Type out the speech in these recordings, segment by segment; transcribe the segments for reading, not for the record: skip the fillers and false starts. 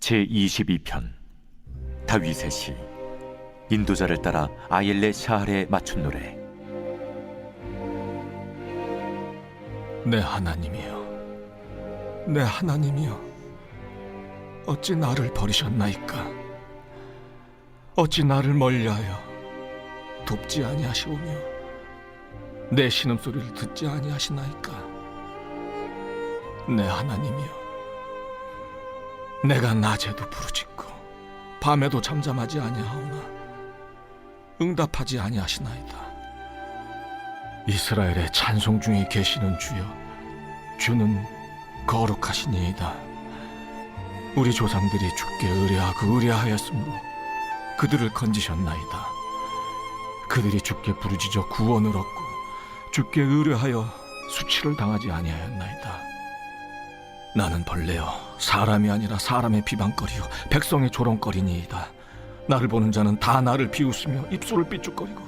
제22편 다윗의 시. 인도자를 따라 아옐레 샤할에 맞춘 노래. 내 하나님이여, 내 하나님이여, 어찌 나를 버리셨나이까? 어찌 나를 멀리하여 돕지 아니하시오며 내 신음소리를 듣지 아니하시나이까? 내 하나님이여, 내가 낮에도 부르짖고 밤에도 잠잠하지 아니하오나 응답하지 아니하시나이다. 이스라엘의 찬송 중에 계시는 주여, 주는 거룩하시니이다. 우리 조상들이 주께 의뢰하였으므로 그들을 건지셨나이다. 그들이 주께 부르짖어 구원을 얻고 주께 의뢰하여 수치를 당하지 아니하였나이다. 나는 벌레여 사람이 아니라 사람의 비방거리요 백성의 조롱거리니이다. 나를 보는 자는 다 나를 비웃으며 입술을 삐죽거리고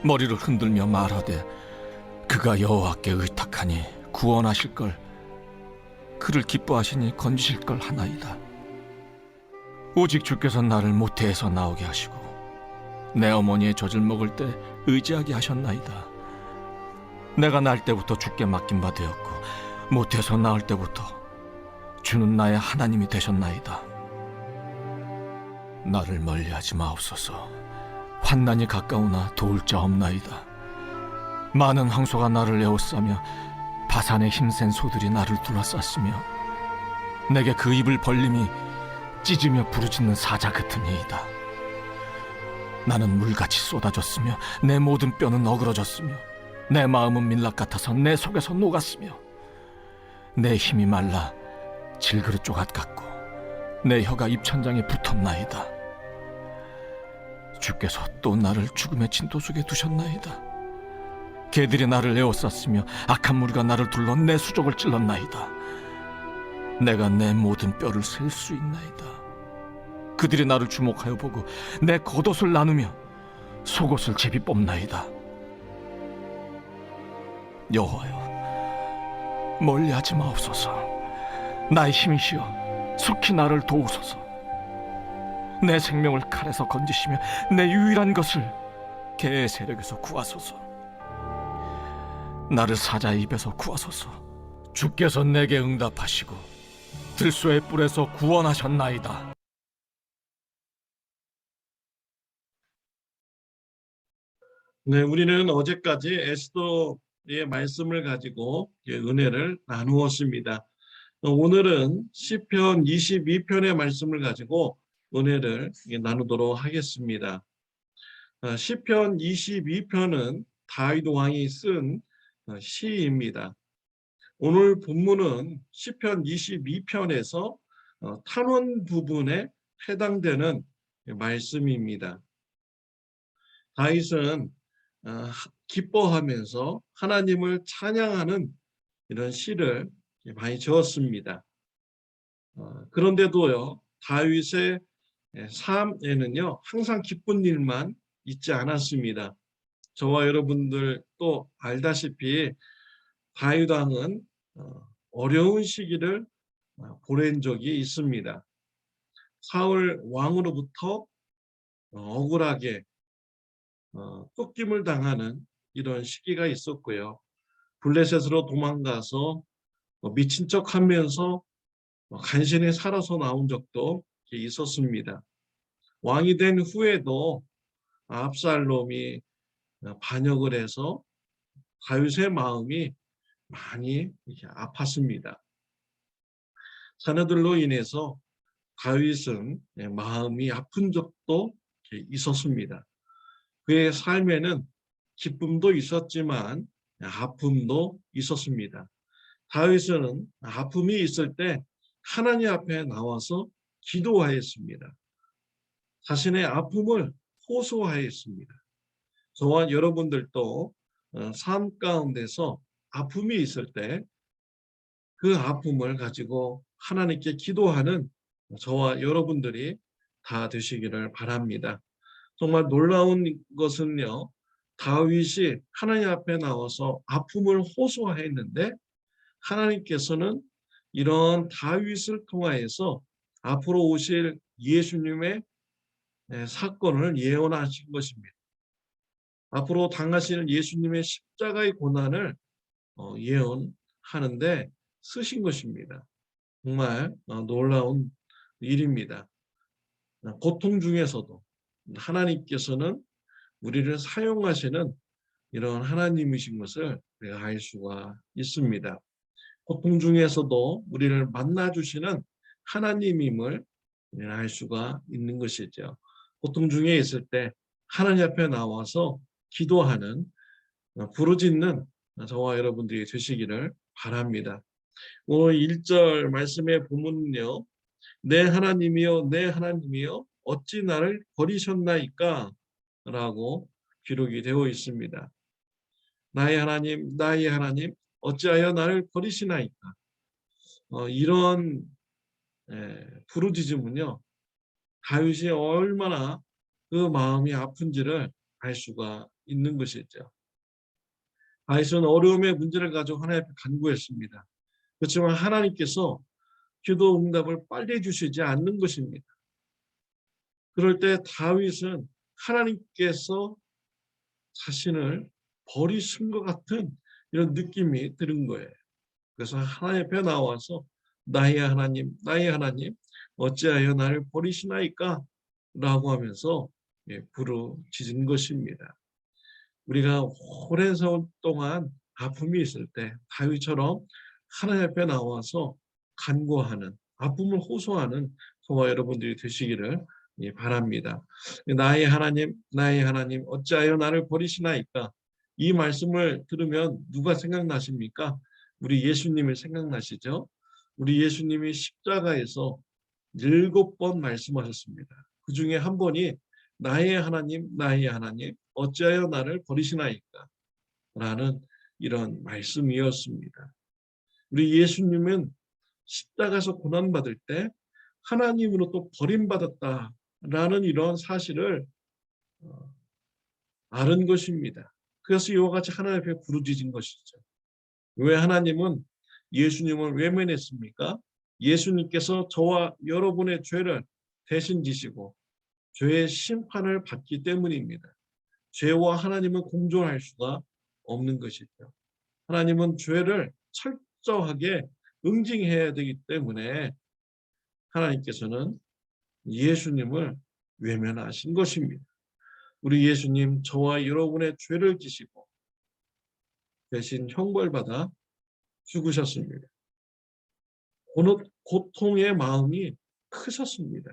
머리를 흔들며 말하되 그가 여호와께 의탁하니 구원하실 걸, 그를 기뻐하시니 건지실 걸 하나이다. 오직 주께서 나를 모태에서 나오게 하시고 내 어머니의 젖을 먹을 때 의지하게 하셨나이다. 내가 날 때부터 주께 맡긴 바 되었고 모태에서 나올 때부터 주는 나의 하나님이 되셨나이다. 나를 멀리하지 마옵소서. 환난이 가까우나 도울 자 없나이다. 많은 황소가 나를 에워싸며 바산의 힘센 소들이 나를 둘러쌌으며 내게 그 입을 벌림이 찢으며 부르짖는 사자 같으니이다. 나는 물같이 쏟아졌으며 내 모든 뼈는 어그러졌으며 내 마음은 밀랍 같아서 내 속에서 녹았으며 내 힘이 말라 질그릇 조각 같고 내 혀가 입천장에 붙었나이다. 주께서 또 나를 죽음의 진토 속에 두셨나이다. 개들이 나를 에워쌌으며 악한 무리가 나를 둘러 내 수족을 찔렀나이다. 내가 내 모든 뼈를 셀 수 있나이다. 그들이 나를 주목하여 보고 내 겉옷을 나누며 속옷을 제비 뽑나이다. 여호와여, 멀리하지 마옵소서. 나의 힘이시여, 속히 나를 도우소서. 내 생명을 칼에서 건지시며 내 유일한 것을 개의 세력에서 구하소서. 나를 사자의 입에서 구하소서. 주께서 내게 응답하시고 들소의 뿔에서 구원하셨나이다. 네, 우리는 어제까지 에스더의 말씀을 가지고 은혜를 나누었습니다. 오늘은 시편 22편의 말씀을 가지고 은혜를 나누도록 하겠습니다. 시편 22편은 다윗 왕이 쓴 시입니다. 오늘 본문은 시편 22편에서 탄원 부분에 해당되는 말씀입니다. 다윗은 기뻐하면서 하나님을 찬양하는 이런 시를 많이 지었습니다. 그런데도요, 다윗의 삶에는요 항상 기쁜 일만 있지 않았습니다. 저와 여러분들 또 알다시피 다윗 왕은 어려운 시기를 보낸 적이 있습니다. 사울 왕으로부터 억울하게 쫓김을 당하는 이런 시기가 있었고요. 블레셋으로 도망가서 미친 척하면서 간신히 살아서 나온 적도 있었습니다. 왕이 된 후에도 압살롬이 반역을 해서 다윗의 마음이 많이 아팠습니다. 자녀들로 인해서 다윗은 마음이 아픈 적도 있었습니다. 그의 삶에는 기쁨도 있었지만 아픔도 있었습니다. 다윗은 아픔이 있을 때 하나님 앞에 나와서 기도하였습니다. 자신의 아픔을 호소하였습니다. 저와 여러분들도 삶 가운데서 아픔이 있을 때 그 아픔을 가지고 하나님께 기도하는 저와 여러분들이 다 되시기를 바랍니다. 정말 놀라운 것은요, 다윗이 하나님 앞에 나와서 아픔을 호소했는데 하나님께서는 이런 다윗을 통하여서 앞으로 오실 예수님의 사건을 예언하신 것입니다. 앞으로 당하실 예수님의 십자가의 고난을 예언하는데 쓰신 것입니다. 정말 놀라운 일입니다. 고통 중에서도 하나님께서는 우리를 사용하시는 이런 하나님이신 것을 우리가 알 수가 있습니다. 고통 중에서도 우리를 만나주시는 하나님임을 우리는 알 수가 있는 것이죠. 고통 중에 있을 때 하나님 앞에 나와서 기도하는 부르짖는 저와 여러분들이 되시기를 바랍니다. 오늘 1절 말씀의 본문은요. 내 하나님이여 내 하나님이여 어찌 나를 버리셨나이까? 라고 기록이 되어 있습니다. 나의 하나님 어찌하여 나를 버리시나이까? 이런 부르짖음은요. 다윗이 얼마나 그 마음이 아픈지를 알 수가 있는 것이죠. 다윗은 어려움의 문제를 가지고 하나님 앞에 간구했습니다. 그렇지만 하나님께서 기도 응답을 빨리 해주시지 않는 것입니다. 그럴 때 다윗은 하나님께서 자신을 버리신 것 같은 이런 느낌이 드는 거예요. 그래서 하나님 앞에 나와서 나의 하나님 어찌하여 나를 버리시나이까? 라고 하면서 부르짖은 것입니다. 우리가 오랜 세월 동안 아픔이 있을 때 다윗처럼 하나님 앞에 나와서 간구하는 아픔을 호소하는 저와 여러분들이 되시기를 바랍니다. 나의 하나님 어찌하여 나를 버리시나이까? 이 말씀을 들으면 누가 생각나십니까? 우리 예수님이 생각나시죠? 우리 예수님이 십자가에서 7번 말씀하셨습니다. 그 중에 한 번이 나의 하나님 어찌하여 나를 버리시나이까? 라는 이런 말씀이었습니다. 우리 예수님은 십자가에서 고난받을 때 하나님으로부터 버림받았다라는 이런 사실을 아는 것입니다. 그래서 이와 같이 하나님 앞에 부르짖은 것이죠. 왜 하나님은 예수님을 외면했습니까? 예수님께서 저와 여러분의 죄를 대신 지시고 죄의 심판을 받기 때문입니다. 죄와 하나님은 공존할 수가 없는 것이죠. 하나님은 죄를 철저하게 응징해야 되기 때문에 하나님께서는 예수님을 외면하신 것입니다. 우리 예수님 저와 여러분의 죄를 지시고 대신 형벌받아 죽으셨습니다. 고통의 마음이 크셨습니다.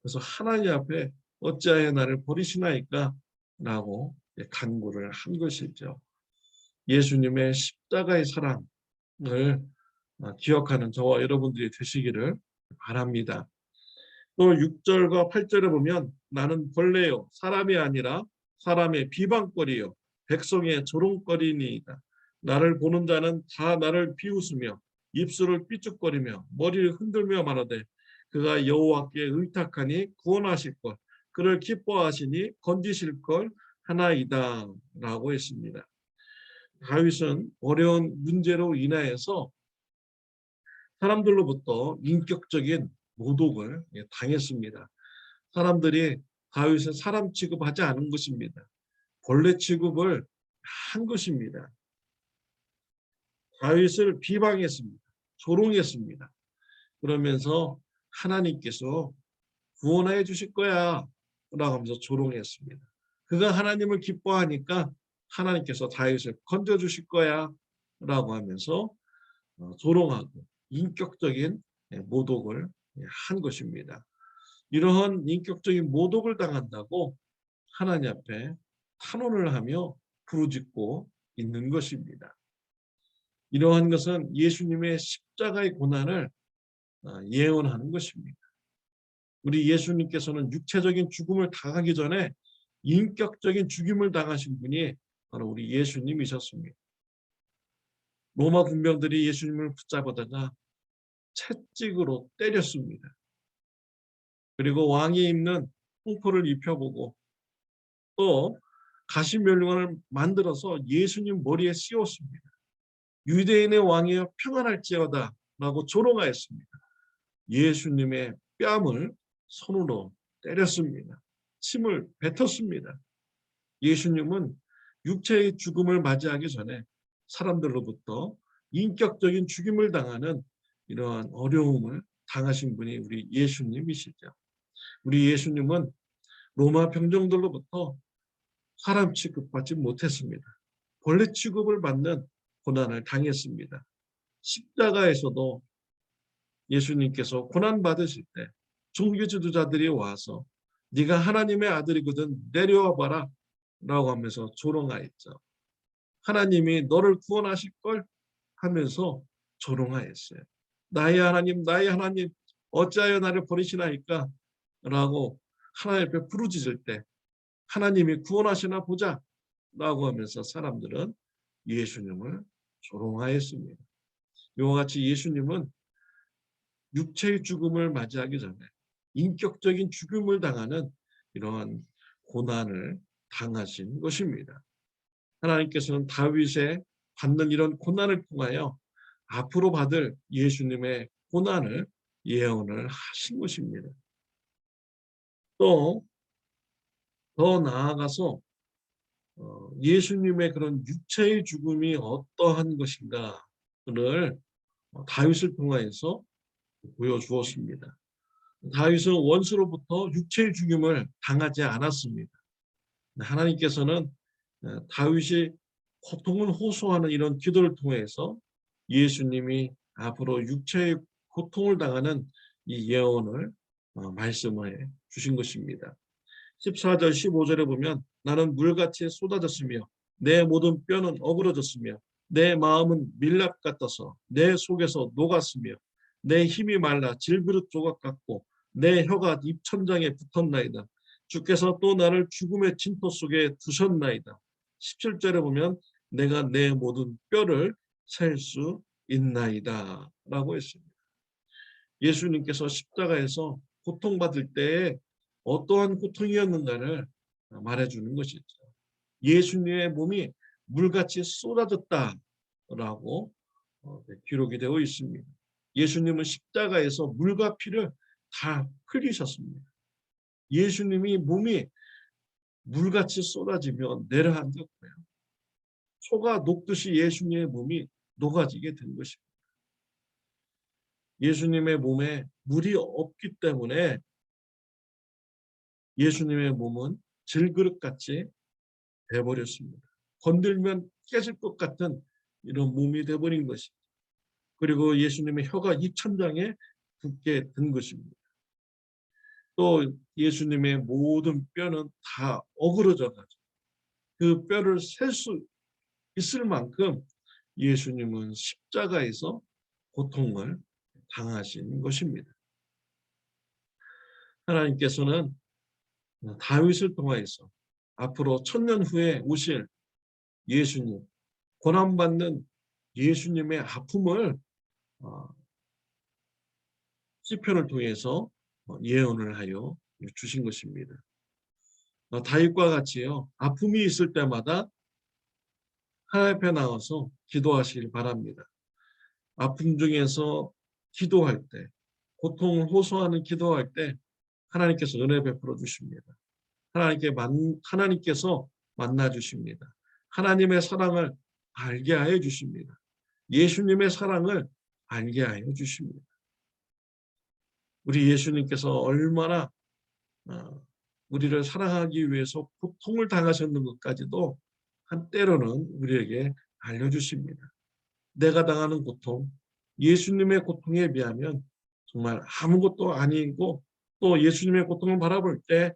그래서 하나님 앞에 어찌하여 나를 버리시나이까? 라고 간구를 한 것이죠. 예수님의 십자가의 사랑을 기억하는 저와 여러분들이 되시기를 바랍니다. 또 6절과 8절에 보면 나는 벌레요 사람이 아니라 사람의 비방거리요 백성의 조롱거리니이다. 나를 보는 자는 다 나를 비웃으며 입술을 삐죽거리며 머리를 흔들며 말하되 그가 여호와께 의탁하니 구원하실 것 그를 기뻐하시니 건지실 걸 하나이다 라고 했습니다. 다윗은 어려운 문제로 인하여서 사람들로부터 인격적인 모독을 당했습니다. 사람들이 다윗을 사람 취급하지 않은 것입니다. 벌레 취급을 한 것입니다. 다윗을 비방했습니다. 조롱했습니다. 그러면서 하나님께서 구원해 주실 거야 라고 하면서 조롱했습니다. 그가 하나님을 기뻐하니까 하나님께서 다윗을 건져 주실 거야 라고 하면서 조롱하고 인격적인 모독을 한 것입니다. 이러한 인격적인 모독을 당한다고 하나님 앞에 탄원을 하며 부르짖고 있는 것입니다. 이러한 것은 예수님의 십자가의 고난을 예언하는 것입니다. 우리 예수님께서는 육체적인 죽음을 당하기 전에 인격적인 죽임을 당하신 분이 바로 우리 예수님이셨습니다. 로마 군병들이 예수님을 붙잡아다가 채찍으로 때렸습니다. 그리고 왕이 입는 홍포를 입혀보고 또 가시면류관을 만들어서 예수님 머리에 씌웠습니다. 유대인의 왕이여 평안할지어다 라고 조롱하였습니다. 예수님의 뺨을 손으로 때렸습니다. 침을 뱉었습니다. 예수님은 육체의 죽음을 맞이하기 전에 사람들로부터 인격적인 죽임을 당하는 이러한 어려움을 당하신 분이 우리 예수님이시죠. 우리 예수님은 로마 병정들로부터 사람 취급받지 못했습니다. 벌레 취급을 받는 고난을 당했습니다. 십자가에서도 예수님께서 고난 받으실 때 종교 지도자들이 와서 네가 하나님의 아들이거든 내려와 봐라 라고 하면서 조롱하였죠. 하나님이 너를 구원하실 걸 하면서 조롱하였어요. 나의 하나님 나의 하나님 어찌하여 나를 버리시나이까 라고 하나님 앞에 부르짖을 때 하나님이 구원하시나 보자 라고 하면서 사람들은 예수님을 조롱하였습니다. 이와 같이 예수님은 육체의 죽음을 맞이하기 전에 인격적인 죽음을 당하는 이러한 고난을 당하신 것입니다. 하나님께서는 다윗의 받는 이런 고난을 통하여 앞으로 받을 예수님의 고난을 예언을 하신 것입니다. 또 더 나아가서 예수님의 그런 육체의 죽음이 어떠한 것인가를 다윗을 통하여서 보여주었습니다. 다윗은 원수로부터 육체의 죽임을 당하지 않았습니다. 하나님께서는 다윗이 고통을 호소하는 이런 기도를 통해서 예수님이 앞으로 육체의 고통을 당하는 이 예언을 말씀해 주신 것입니다. 14절 15절에 보면 나는 물같이 쏟아졌으며 내 모든 뼈는 어그러졌으며 내 마음은 밀랍 같아서 내 속에서 녹았으며 내 힘이 말라 질그릇 조각 같고 내 혀가 입천장에 붙었나이다. 주께서 또 나를 죽음의 진토 속에 두셨나이다. 17절에 보면 내가 내 모든 뼈를 셀 수 있나이다 라고 했습니다. 예수님께서 십자가에서 고통받을 때에 어떠한 고통이었는가를 말해주는 것이죠. 예수님의 몸이 물같이 쏟아졌다라고 기록이 되어 있습니다. 예수님은 십자가에서 물과 피를 다 흘리셨습니다. 예수님이 몸이 물같이 쏟아지며 내려앉았고요. 소가 녹듯이 예수님의 몸이 녹아지게 된 것입니다. 예수님의 몸에 물이 없기 때문에 예수님의 몸은 질그릇같이 돼버렸습니다. 건들면 깨질 것 같은 이런 몸이 돼버린 것입니다. 그리고 예수님의 혀가 입천장에 붙게 된 것입니다. 또 예수님의 모든 뼈는 다 어그러져가지고 그 뼈를 셀 수 있을 만큼 예수님은 십자가에서 고통을 당하신 것입니다. 하나님께서는 다윗을 통하여서 앞으로 1000년 후에 오실 예수님, 고난받는 예수님의 아픔을 시편을 통해서 예언을 하여 주신 것입니다. 다윗과 같이요, 아픔이 있을 때마다 하나님 앞에 나와서 기도하시길 바랍니다. 아픔 중에서 기도할 때, 고통을 호소하는 기도할 때 하나님께서 은혜 베풀어 주십니다. 하나님께서 만나 주십니다. 하나님의 사랑을 알게 하여 주십니다. 예수님의 사랑을 알게 하여 주십니다. 우리 예수님께서 얼마나 우리를 사랑하기 위해서 고통을 당하셨는 것까지도 한때로는 우리에게 알려주십니다. 내가 당하는 고통, 예수님의 고통에 비하면 정말 아무것도 아니고 또 예수님의 고통을 바라볼 때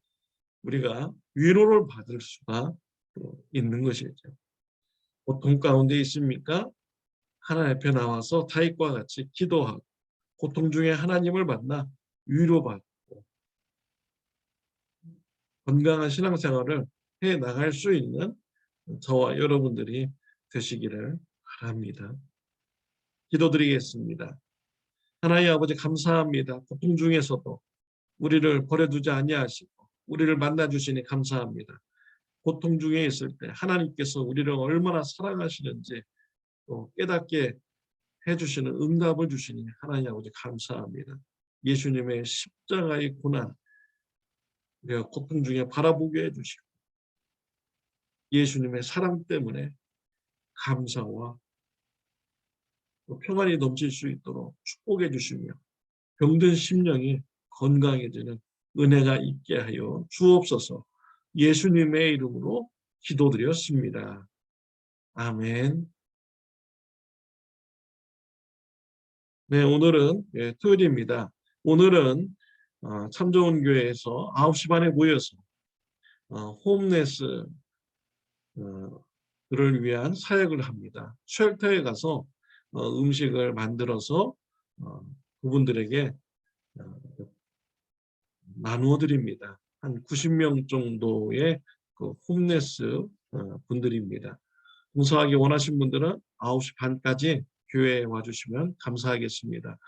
우리가 위로를 받을 수가 있는 것이죠. 고통 가운데 있습니까? 하나님 앞에 나와서 다윗과 같이 기도하고 고통 중에 하나님을 만나 위로받고 건강한 신앙생활을 해 나갈 수 있는 저와 여러분들이 되시기를 바랍니다. 기도드리겠습니다. 하나님 아버지 감사합니다. 고통 중에서도 우리를 버려두지 아니하시고 우리를 만나주시니 감사합니다. 고통 중에 있을 때 하나님께서 우리를 얼마나 사랑하시는지 또 깨닫게 해주시는 응답을 주시니 하나님 아버지 감사합니다. 예수님의 십자가의 고난, 우리가 고통 중에 바라보게 해주시고 예수님의 사랑 때문에 감사와 또 평안이 넘칠 수 있도록 축복해 주시며 병든 심령이 건강해지는 은혜가 있게 하여 주옵소서. 예수님의 이름으로 기도드렸습니다. 아멘. 네, 오늘은 토요일입니다. 오늘은 참좋은 교회에서 9시 반에 모여서 홈레스 를 위한 사역을 합니다. 쉘터에 가서 음식을 만들어서 그분들에게 나누어 드립니다. 한 90명 정도의 그 홈레스 분들입니다. 봉사하기 원하신 분들은 9시 반까지 교회에 와주시면 감사하겠습니다.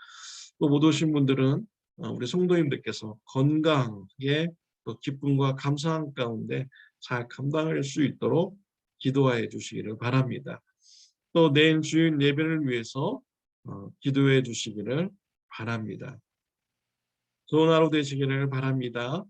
또 못 오신 분들은 우리 성도님들께서 건강하게 또 기쁨과 감사함 가운데 잘 감당할 수 있도록 기도해 주시기를 바랍니다. 또 내일 주일 예배를 위해서 기도해 주시기를 바랍니다. 좋은 하루 되시기를 바랍니다.